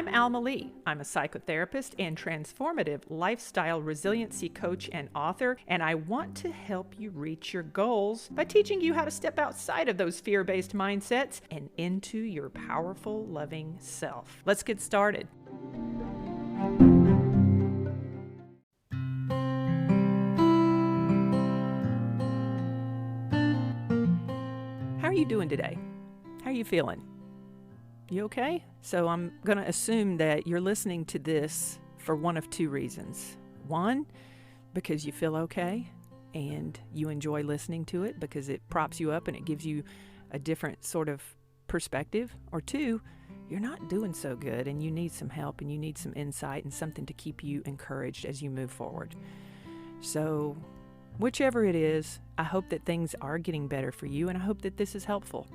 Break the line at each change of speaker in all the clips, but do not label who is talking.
I'm Alma Lee. I'm a psychotherapist and transformative lifestyle resiliency coach and author, and I want to help you reach your goals by teaching you how to step outside of those fear-based mindsets and into your powerful, loving self. Let's get started. How are you doing today? How are you feeling? You okay? So I'm going to assume that you're listening to this for one of two reasons. One, because you feel okay and you enjoy listening to it because it props you up and it gives you a different sort of perspective. Or two, you're not doing so good and you need some help and you need some insight and something to keep you encouraged as you move forward. So whichever it is, I hope that things are getting better for you and I hope that this is helpful.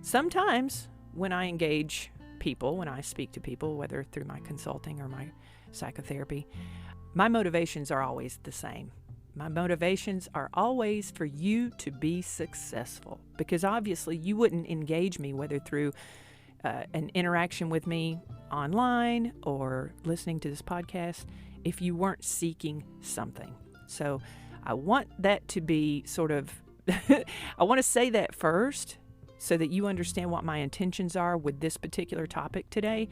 Sometimes when I engage people, when I speak to people, whether through my consulting or my psychotherapy, my motivations are always the same. My motivations are always for you to be successful, because obviously you wouldn't engage me, whether through an interaction with me online or listening to this podcast, if you weren't seeking something. So I want that to be sort of, I want to say that first, so that you understand what my intentions are with this particular topic today,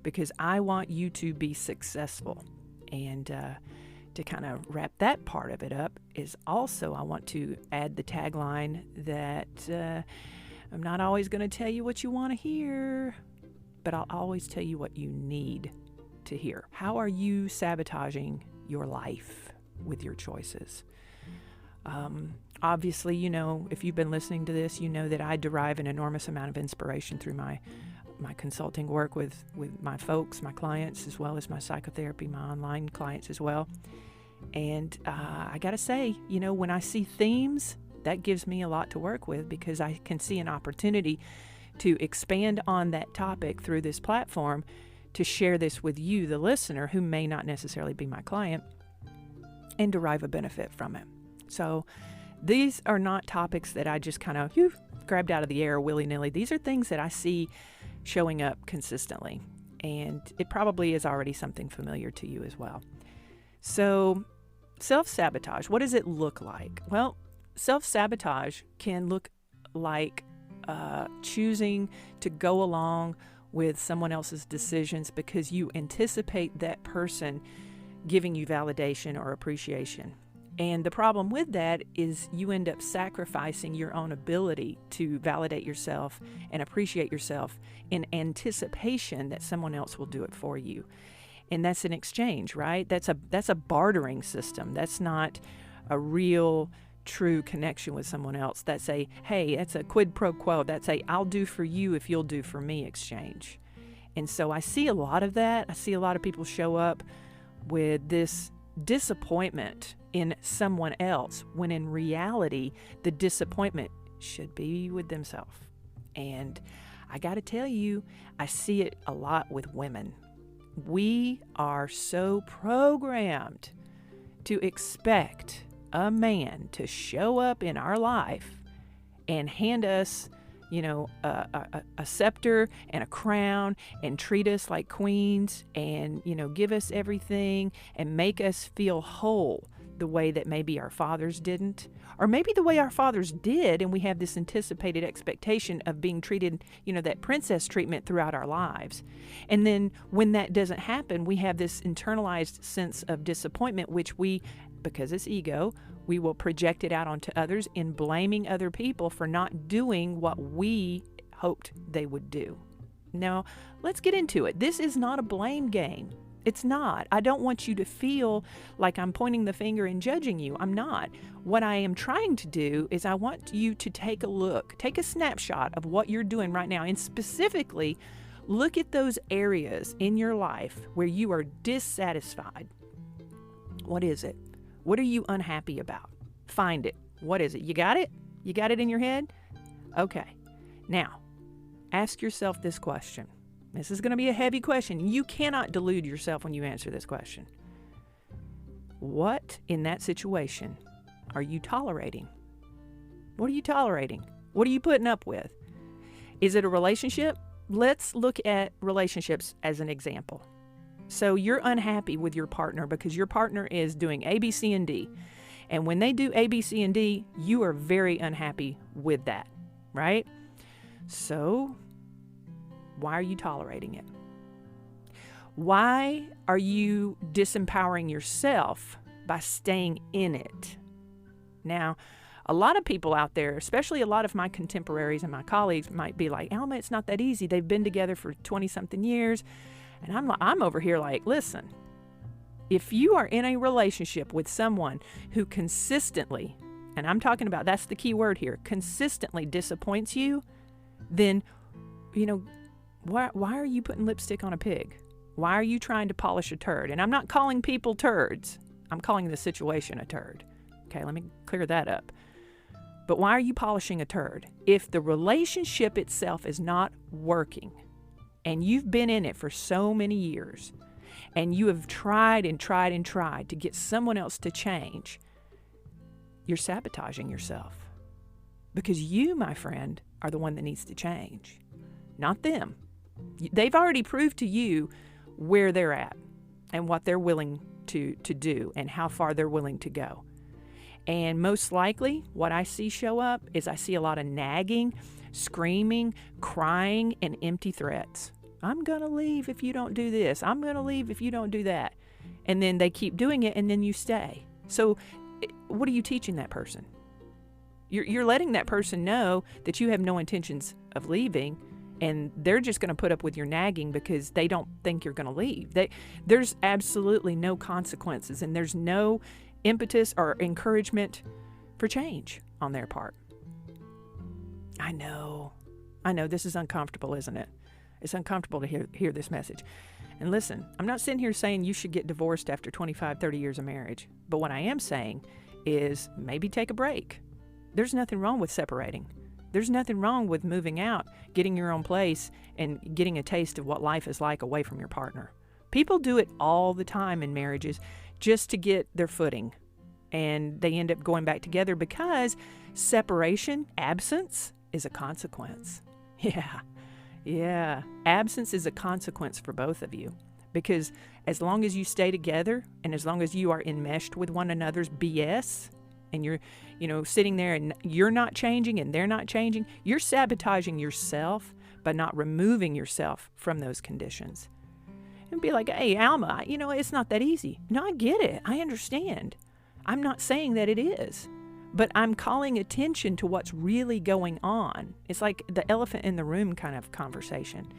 because I want you to be successful. And to kind of wrap that part of it up is also I want to add the tagline that I'm not always going to tell you what you want to hear, but I'll always tell you what you need to hear. How are you sabotaging your life with your choices? Obviously, you know, if you've been listening to this, you know that I derive an enormous amount of inspiration through my consulting work with my folks, my clients, as well as my psychotherapy, my online clients as well. And I got to say, you know, when I see themes, that gives me a lot to work with, because I can see an opportunity to expand on that topic through this platform, to share this with you, the listener, who may not necessarily be my client, and derive a benefit from it. So these are not topics that I just kind of grabbed out of the air willy-nilly. These are things that I see showing up consistently, and it probably is already something familiar to you as well. So self-sabotage, what does it look like? Well, self-sabotage can look like choosing to go along with someone else's decisions because you anticipate that person giving you validation or appreciation. And the problem with that is you end up sacrificing your own ability to validate yourself and appreciate yourself in anticipation that someone else will do it for you. And that's an exchange, right? That's a bartering system. That's not a real, true connection with someone else. That's a, hey, that's a quid pro quo. That's a, I'll do for you if you'll do for me exchange. And so I see a lot of that. I see a lot of people show up with this disappointment in someone else, when in reality, the disappointment should be with themselves. And I got to tell you, I see it a lot with women. We are so programmed to expect a man to show up in our life and hand us, you know, a scepter and a crown and treat us like queens and, you know, give us everything and make us feel whole the way that maybe our fathers didn't, or maybe the way our fathers did, and we have this anticipated expectation of being treated, you know, that princess treatment throughout our lives. And then when that doesn't happen, we have this internalized sense of disappointment, which we, because it's ego, we will project it out onto others in blaming other people for not doing what we hoped they would do. Now, let's get into it. This is not a blame game. It's not. I don't want you to feel like I'm pointing the finger and judging you. I'm not. What I am trying to do is I want you to take a look, take a snapshot of what you're doing right now, and specifically look at those areas in your life where you are dissatisfied. What is it? What are you unhappy about? Find it. What is it? You got it? You got it in your head? Okay. Now, ask yourself this question. This is going to be a heavy question. You cannot delude yourself when you answer this question. What in that situation are you tolerating? What are you tolerating? What are you putting up with? Is it a relationship? let's look at relationships as an example. So you're unhappy with your partner because your partner is doing A, B, C, and D. And when they do A, B, C, and D, you are very unhappy with that, right? So why are you tolerating it? Why are you disempowering yourself by staying in it? Now, a lot of people out there, especially a lot of my contemporaries and my colleagues, might be like, Alma, it's not that easy. They've been together for 20-something years. And I'm over here like, listen, if you are in a relationship with someone who consistently, and I'm talking about, that's the key word here, consistently disappoints you, then, why are you putting lipstick on a pig? Why are you trying to polish a turd? And I'm not calling people turds. I'm calling the situation a turd. Okay, let me clear that up. But why are you polishing a turd? If the relationship itself is not working, and you've been in it for so many years, and you have tried and tried and tried to get someone else to change, you're sabotaging yourself. Because you, my friend, are the one that needs to change, not them. They've already proved to you where they're at and what they're willing to do and how far they're willing to go. And most likely, what I see show up is I see a lot of nagging, screaming, crying, and empty threats. I'm going to leave if you don't do this. I'm going to leave if you don't do that. And then they keep doing it, and then you stay. So what are you teaching that person? You're letting that person know that you have no intentions of leaving, and they're just going to put up with your nagging because they don't think you're going to leave. There's absolutely no consequences, and there's no impetus or encouragement for change on their part. I know this is uncomfortable, isn't it? It's uncomfortable to hear this message. And listen, I'm not sitting here saying you should get divorced after 25, 30 years of marriage. But what I am saying is maybe take a break. There's nothing wrong with separating. There's nothing wrong with moving out, getting your own place, and getting a taste of what life is like away from your partner. People do it all the time in marriages just to get their footing. And they end up going back together because separation, absence, is a consequence. Yeah. Absence is a consequence for both of you. Because as long as you stay together and as long as you are enmeshed with one another's BS, and you're, sitting there and you're not changing and they're not changing, you're sabotaging yourself by not removing yourself from those conditions. And be like, hey, Alma, it's not that easy. No, I get it. I understand. I'm not saying that it is. But I'm calling attention to what's really going on. It's like the elephant in the room kind of conversation.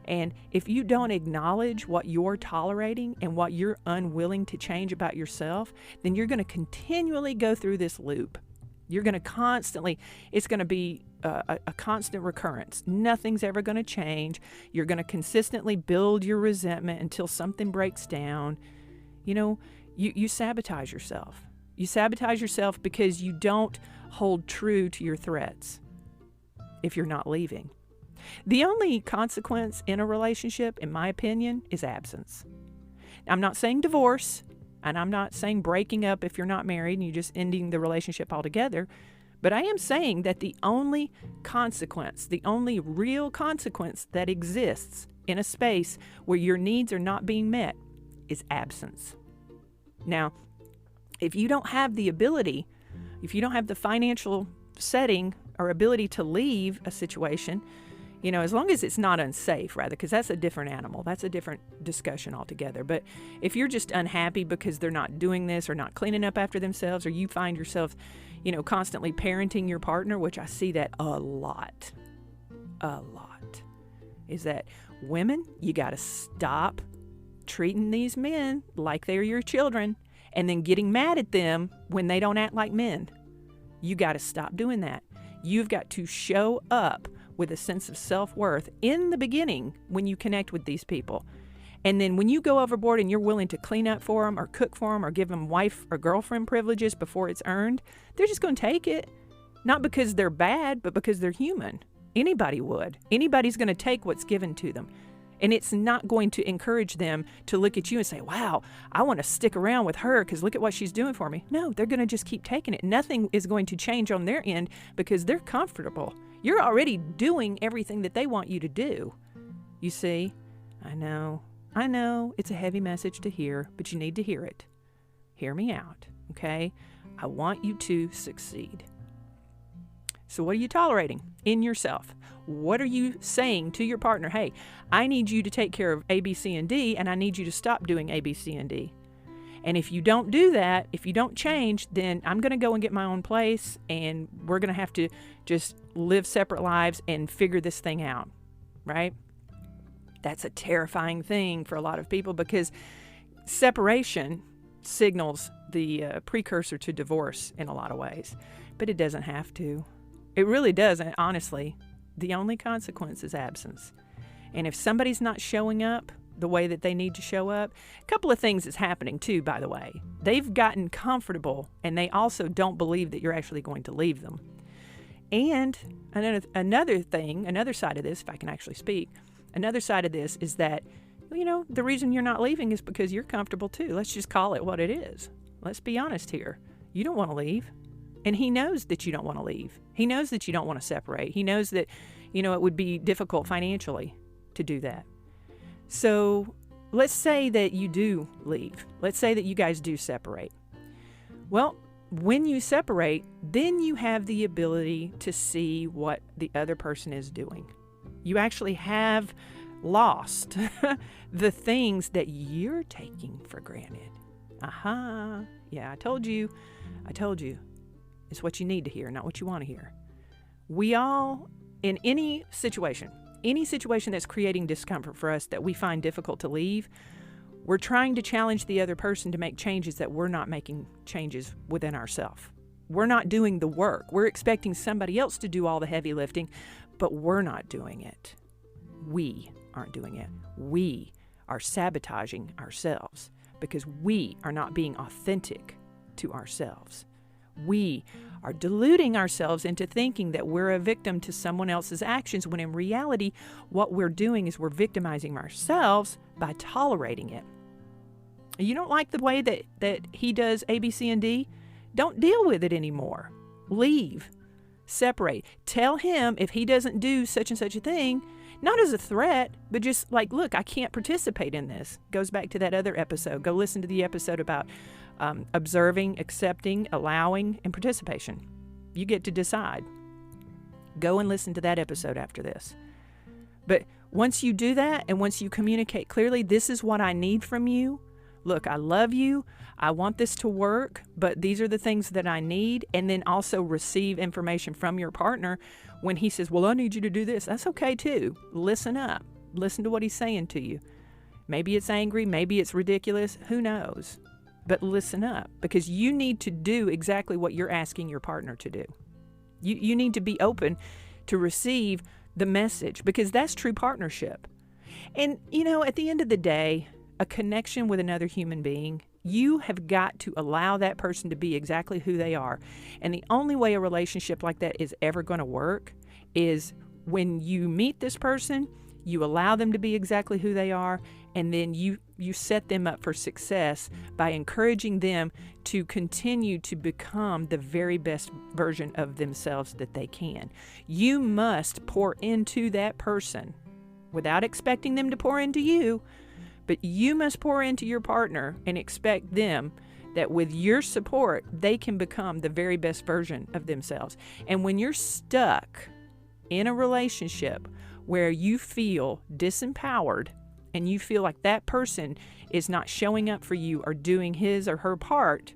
And if you don't acknowledge what you're tolerating and what you're unwilling to change about yourself, then you're going to continually go through this loop. You're going to constantly, it's going to be a constant recurrence. Nothing's ever going to change. You're going to consistently build your resentment until something breaks down. You sabotage yourself. You sabotage yourself because you don't hold true to your threats if you're not leaving. The only consequence in a relationship, in my opinion, is absence. I'm not saying divorce, and I'm not saying breaking up if you're not married and you're just ending the relationship altogether, but I am saying that the only consequence, the only real consequence that exists in a space where your needs are not being met is absence. Now, if you don't have the ability, if you don't have the financial setting or ability to leave a situation, as long as it's not unsafe, rather, because that's a different animal. That's a different discussion altogether. But if you're just unhappy because they're not doing this or not cleaning up after themselves, or you find yourself, constantly parenting your partner, which I see that a lot, is that women, you got to stop treating these men like they're your children and then getting mad at them when they don't act like men. You got to stop doing that. You've got to show up with a sense of self-worth in the beginning when you connect with these people. And then when you go overboard and you're willing to clean up for them or cook for them or give them wife or girlfriend privileges before it's earned, they're just going to take it. Not because they're bad, but because they're human. Anybody would. Anybody's going to take what's given to them. And it's not going to encourage them to look at you and say, wow, I want to stick around with her because look at what she's doing for me. No, they're going to just keep taking it. Nothing is going to change on their end because they're comfortable. You're already doing everything that they want you to do. You see, I know, it's a heavy message to hear, but you need to hear it. Hear me out, okay? I want you to succeed. So what are you tolerating in yourself? What are you saying to your partner? Hey, I need you to take care of A, B, C, and D, and I need you to stop doing A, B, C, and D. And if you don't do that, if you don't change, then I'm going to go and get my own place, and we're going to have to just live separate lives and figure this thing out, right? That's a terrifying thing for a lot of people, because separation signals the precursor to divorce in a lot of ways, but it doesn't have to. It really doesn't, honestly. The only consequence is absence. And if somebody's not showing up the way that they need to show up, a couple of things is happening too, by the way. They've gotten comfortable, and they also don't believe that you're actually going to leave them. And another thing, another side of this, if I can actually speak, another side of this is that, the reason you're not leaving is because you're comfortable too. Let's just call it what it is. Let's be honest here. You don't want to leave. And he knows that you don't want to leave. He knows that you don't want to separate. He knows that, it would be difficult financially to do that. So let's say that you do leave. Let's say that you guys do separate. Well, when you separate, then you have the ability to see what the other person is doing. You actually have lost the things that you're taking for granted. Aha. Yeah, I told you. It's what you need to hear, not what you want to hear. We all, in any situation that's creating discomfort for us that we find difficult to leave, we're trying to challenge the other person to make changes that we're not making changes within ourselves. We're not doing the work. We're expecting somebody else to do all the heavy lifting, but we're not doing it. We aren't doing it. We are sabotaging ourselves because we are not being authentic to ourselves. We are deluding ourselves into thinking that we're a victim to someone else's actions, when in reality, what we're doing is we're victimizing ourselves by tolerating it. You don't like the way that he does A, B, C, and D? Don't deal with it anymore. Leave. Separate. Tell him if he doesn't do such and such a thing, not as a threat, but just like, look, I can't participate in this. Goes back to that other episode. Go listen to the episode about observing, accepting, allowing, and participation. You get to decide. Go and listen to that episode after this. But once you do that, and once you communicate clearly, this is what I need from you. Look, I love you. I want this to work, but these are the things that I need. And then also receive information from your partner when he says, well, I need you to do this. That's okay too. Listen up. Listen to what he's saying to you. Maybe it's angry. Maybe it's ridiculous. Who knows? But listen up, because you need to do exactly what you're asking your partner to do. You need to be open to receive the message, because that's true partnership. And, at the end of the day, a connection with another human being, you have got to allow that person to be exactly who they are. And the only way a relationship like that is ever going to work is when you meet this person, you allow them to be exactly who they are, and then you set them up for success by encouraging them to continue to become the very best version of themselves that they can. You must pour into that person without expecting them to pour into you, but you must pour into your partner and expect them that with your support, they can become the very best version of themselves. And when you're stuck in a relationship where you feel disempowered and you feel like that person is not showing up for you or doing his or her part,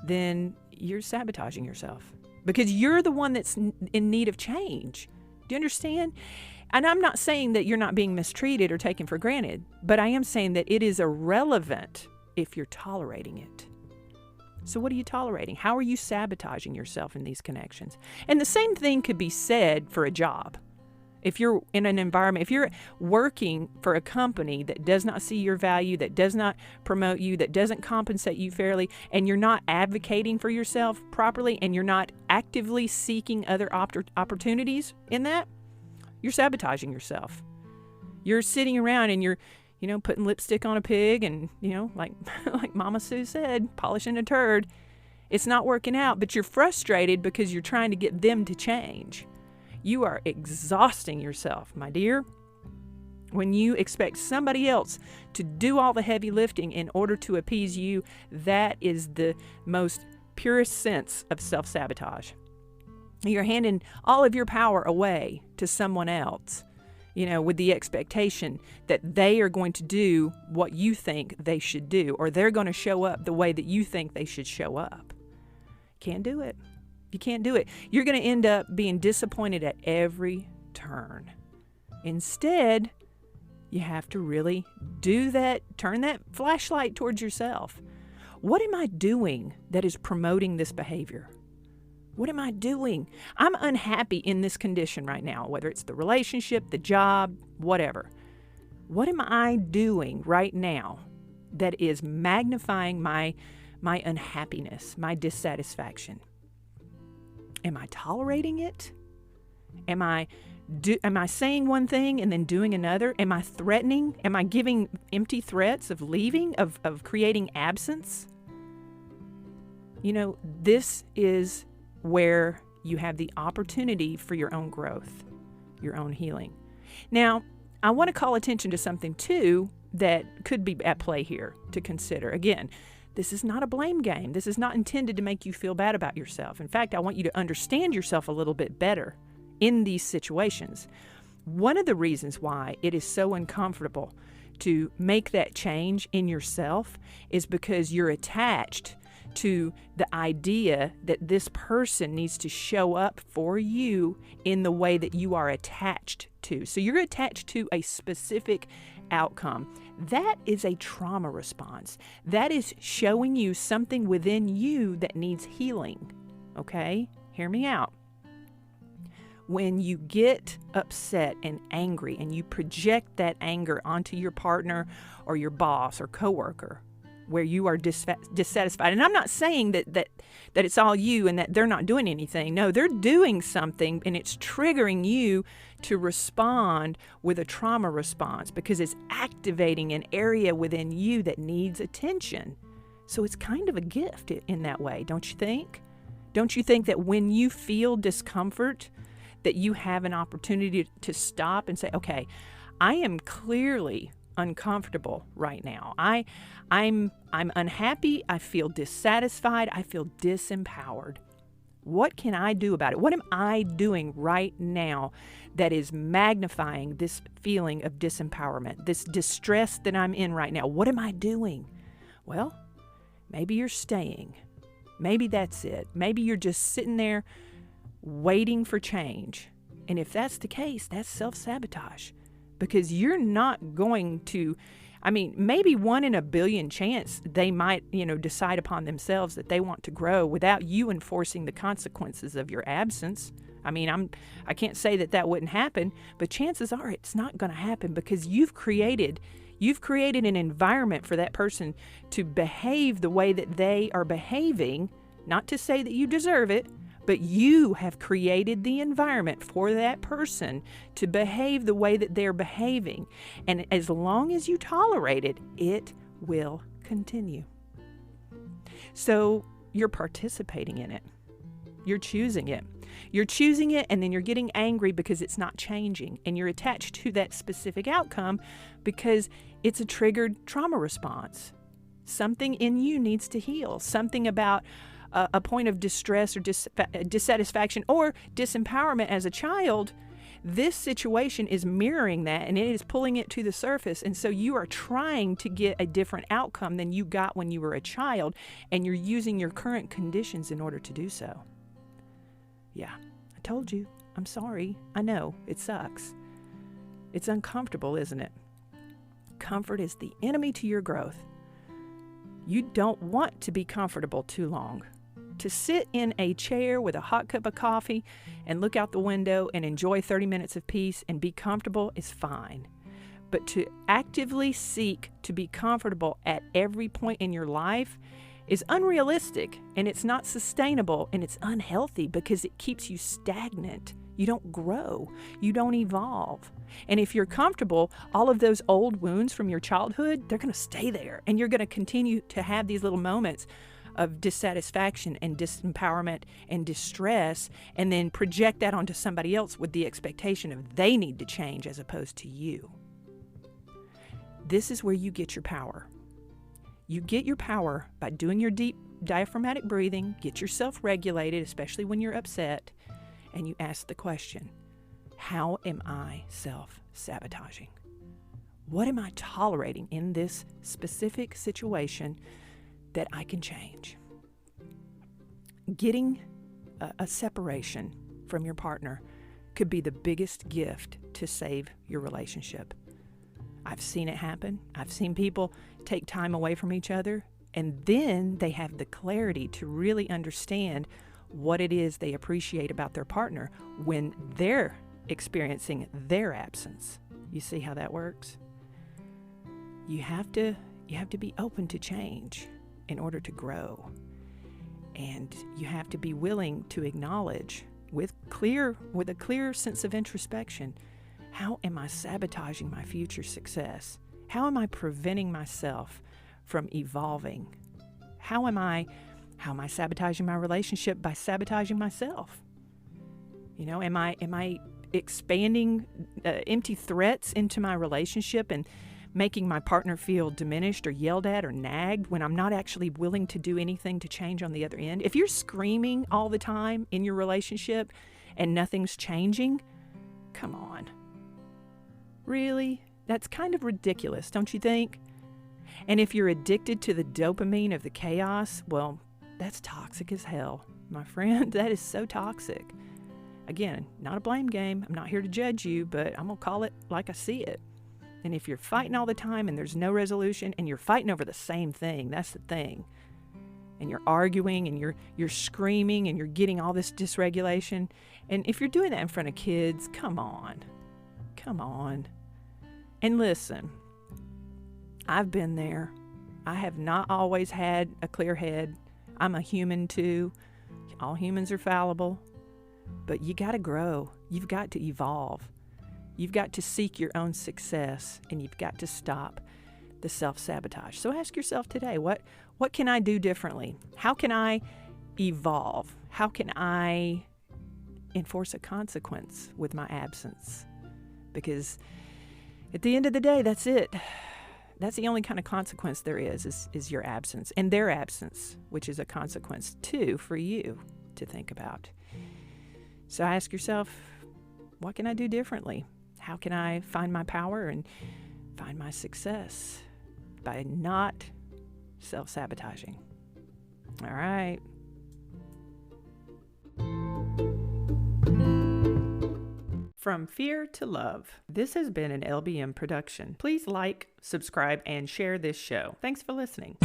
then you're sabotaging yourself, because you're the one that's in need of change. Do you understand? And I'm not saying that you're not being mistreated or taken for granted, but I am saying that it is irrelevant if you're tolerating it. So what are you tolerating? How are you sabotaging yourself in these connections? And the same thing could be said for a job. If you're in an environment, if you're working for a company that does not see your value, that does not promote you, that doesn't compensate you fairly, and you're not advocating for yourself properly, and you're not actively seeking other opportunities in that, you're sabotaging yourself. You're sitting around and you're, putting lipstick on a pig and, like Mama Sue said, polishing a turd. It's not working out, but you're frustrated because you're trying to get them to change. You are exhausting yourself, my dear. When you expect somebody else to do all the heavy lifting in order to appease you, that is the most purest sense of self-sabotage. You're handing all of your power away to someone else, with the expectation that they are going to do what you think they should do, or they're going to show up the way that you think they should show up. Can't do it. You can't do it. You're going to end up being disappointed at every turn. Instead, you have to really do that, turn that flashlight towards yourself. What am I doing that is promoting this behavior? What am I doing? I'm unhappy in this condition right now, whether it's the relationship, the job, whatever. What am I doing right now that is magnifying my unhappiness, my dissatisfaction? Am I tolerating it? Am I saying one thing and then doing another? Am I threatening? Am I giving empty threats of leaving, of creating absence? This is where you have the opportunity for your own growth, your own healing. Now, I want to call attention to something too that could be at play here to consider. Again, this is not a blame game. This is not intended to make you feel bad about yourself. In fact, I want you to understand yourself a little bit better in these situations. One of the reasons why it is so uncomfortable to make that change in yourself is because you're attached to the idea that this person needs to show up for you in the way that you are attached to. So you're attached to a specific outcome. That is a trauma response. That is showing you something within you that needs healing. Okay? Hear me out. When you get upset and angry and you project that anger onto your partner or your boss or coworker, where you are dissatisfied. And I'm not saying that it's all you and that they're not doing anything. No, they're doing something, and it's triggering you to respond with a trauma response because it's activating an area within you that needs attention. So it's kind of a gift in that way, don't you think? Don't you think that when you feel discomfort, that you have an opportunity to stop and say, okay, I am clearly uncomfortable right now. I'm unhappy. I feel dissatisfied. I feel disempowered. What can I do about it? What am I doing right now that is magnifying this feeling of disempowerment, this distress that I'm in right now? What am I doing? Well, maybe you're staying. Maybe that's it. Maybe you're just sitting there waiting for change. And if that's the case, that's self-sabotage. Because you're not going to, maybe 1 in a billion chance they might, decide upon themselves that they want to grow without you enforcing the consequences of your absence. I can't say that wouldn't happen, but chances are it's not going to happen because you've created an environment for that person to behave the way that they are behaving, not to say that you deserve it, but you have created the environment for that person to behave the way that they're behaving. And as long as you tolerate it, it will continue. So you're participating in it. You're choosing it. You're choosing it, and then you're getting angry because it's not changing. And you're attached to that specific outcome because it's a triggered trauma response. Something in you needs to heal. Something about a point of distress or dissatisfaction or disempowerment as a child. This situation is mirroring that, and it is pulling it to the surface. And so you are trying to get a different outcome than you got when you were a child, and you're using your current conditions in order to do so. Yeah, I told you. I'm sorry. I know. It sucks. It's uncomfortable, isn't it? Comfort is the enemy to your growth. You don't want to be comfortable too long. To sit in a chair with a hot cup of coffee and look out the window and enjoy 30 minutes of peace and be comfortable is fine. But to actively seek to be comfortable at every point in your life is unrealistic, and it's not sustainable, and it's unhealthy because it keeps you stagnant. You don't grow. You don't evolve. And if you're comfortable, all of those old wounds from your childhood, they're going to stay there, and you're going to continue to have these little moments of dissatisfaction and disempowerment and distress, and then project that onto somebody else with the expectation of they need to change as opposed to you. This is where you get your power. You get your power by doing your deep diaphragmatic breathing, get yourself regulated, especially when you're upset, and you ask the question, how am I self-sabotaging? What am I tolerating in this specific situation that I can change? Getting a separation from your partner could be the biggest gift to save your relationship. I've seen it happen. I've seen people take time away from each other, and then they have the clarity to really understand what it is they appreciate about their partner when they're experiencing their absence. You see how that works? You have to be open to change in order to grow. And you have to be willing to acknowledge with a clear sense of introspection, how am I sabotaging my future success? How am I preventing myself from evolving? How am I sabotaging my relationship by sabotaging myself? Am I expanding empty threats into my relationship and making my partner feel diminished or yelled at or nagged when I'm not actually willing to do anything to change on the other end? If you're screaming all the time in your relationship and nothing's changing, come on. Really? That's kind of ridiculous, don't you think? And if you're addicted to the dopamine of the chaos, well, that's toxic as hell, my friend. That is so toxic. Again, not a blame game. I'm not here to judge you, but I'm going to call it like I see it. And if you're fighting all the time and there's no resolution and you're fighting over the same thing, that's the thing, and you're arguing and you're screaming and you're getting all this dysregulation, and if you're doing that in front of kids, come on. And listen, I've been there. I have not always had a clear head. I'm a human too. All humans are fallible. But you got to grow. You've got to evolve. You've got to seek your own success, and you've got to stop the self-sabotage. So ask yourself today, what can I do differently? How can I evolve? How can I enforce a consequence with my absence? Because at the end of the day, that's it. That's the only kind of consequence there is your absence, and their absence, which is a consequence too for you to think about. So ask yourself, what can I do differently? How can I find my power and find my success by not self-sabotaging? All right. From Fear to Love. This has been an LBM production. Please like, subscribe, and share this show. Thanks for listening.